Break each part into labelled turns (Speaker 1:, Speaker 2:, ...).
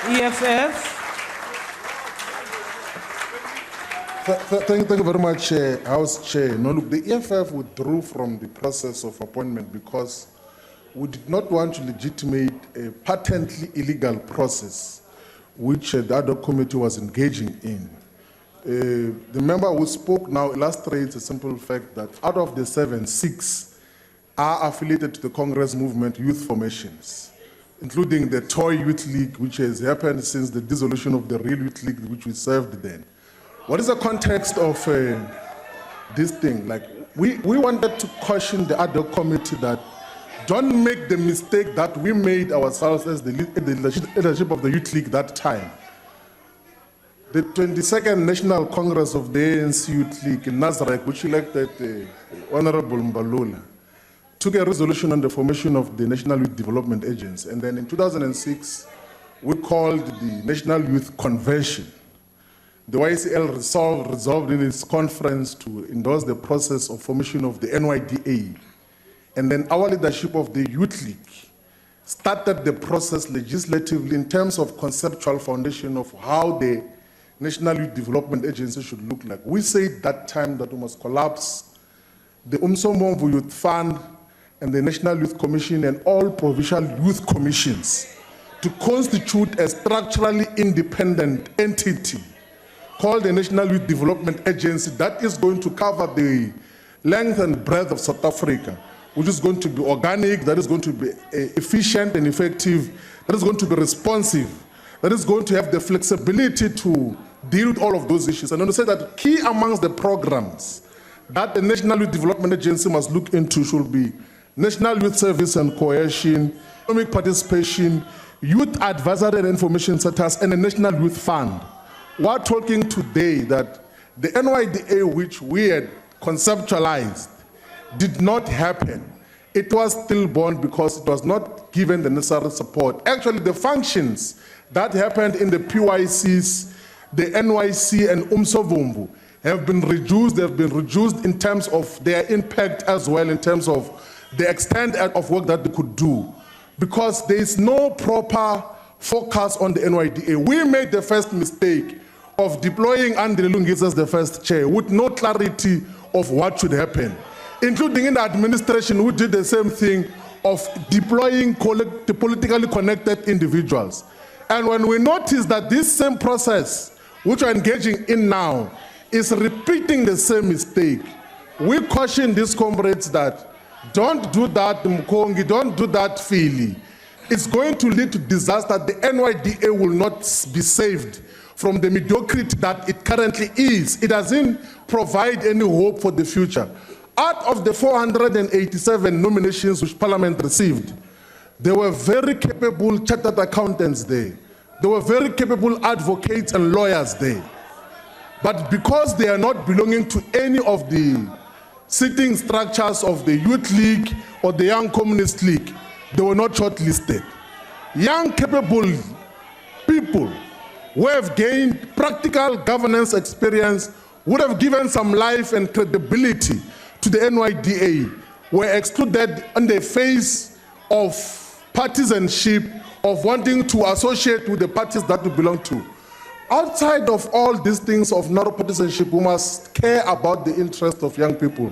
Speaker 1: EFF.
Speaker 2: Thank you very much, House Chair. No, look, the EFF withdrew from the process of appointment because we did not want to legitimate a patently illegal process which the ad hoc committee was engaging in. The member who spoke now illustrates a simple fact that out of the 7, 6 are affiliated to the Congress movement youth formations, including the Toy Youth League, which has happened since the dissolution of the Real Youth League, which we served then. What is the context of this thing? Like, we wanted to caution the ad hoc committee that don't make the mistake that we made ourselves as the leadership of the Youth League that time. The 22nd National Congress of the ANC Youth League in Nazareth, which elected Honorable Mbalula, took a resolution on the formation of the National Youth Development Agency. And then in 2006, we called the National Youth Convention. The YCL resolved in its conference to endorse the process of formation of the NYDA. And then our leadership of the Youth League started the process legislatively in terms of conceptual foundation of how the National Youth Development Agency should look like. We said that time that we must collapse the Umsomomvu Youth Fund and the National Youth Commission and all provincial youth commissions to constitute a structurally independent entity called the National Youth Development Agency that is going to cover the length and breadth of South Africa, which is going to be organic, that is going to be efficient and effective, that is going to be responsive, that is going to have the flexibility to deal with all of those issues. And I want to say that key amongst the programs that the National Youth Development Agency must look into should be National Youth Service and Cohesion, economic participation, youth advisory and information centers, and the National Youth Fund. We're talking today that the NYDA, which we had conceptualized, did not happen. It was stillborn because it was not given the necessary support. Actually, the functions that happened in the PYCs, the NYC and Umsovumbu have been reduced. They've been reduced in terms of their impact as well, in terms of the extent of work that they could do, because there is no proper focus on the NYDA. We made the first mistake of deploying Andre Lungis as the first chair with no clarity of what should happen, including in the administration who did the same thing of deploying the politically connected individuals. And when we notice that this same process, which we're engaging in now, is repeating the same mistake, we caution these comrades that don't do that, Mkongi, don't do that, Philly. It's going to lead to disaster. The NYDA will not be saved from the mediocrity that it currently is. It doesn't provide any hope for the future. Out of the 487 nominations which Parliament received, there were very capable chartered accountants there. There were very capable advocates and lawyers there. But because they are not belonging to any of the sitting structures of the Youth League or the Young Communist League, they were not shortlisted. Young, capable people who have gained practical governance experience, would have given some life and credibility to the NYDA, were excluded on the face of partisanship, of wanting to associate with the parties that we belong to. Outside of all these things of narrow partisanship, we must care about the interest of young people.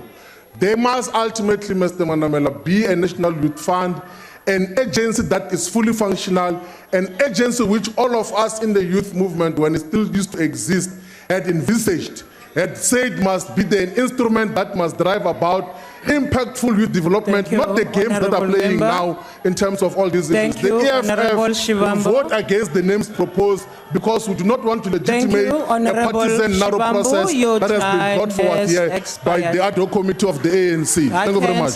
Speaker 2: They must ultimately, Mr. Manamela, be a National Youth Fund, an agency that is fully functional, an agency which all of us in the youth movement, when it still used to exist, had envisaged, had said must be the instrument that must drive about impactful youth development, not the games that are playing now in terms of all these issues. The EFF will vote against the names proposed because we do not want to legitimate a partisan narrow process that has been brought forward here by the ad hoc committee of the ANC. Thank you very much.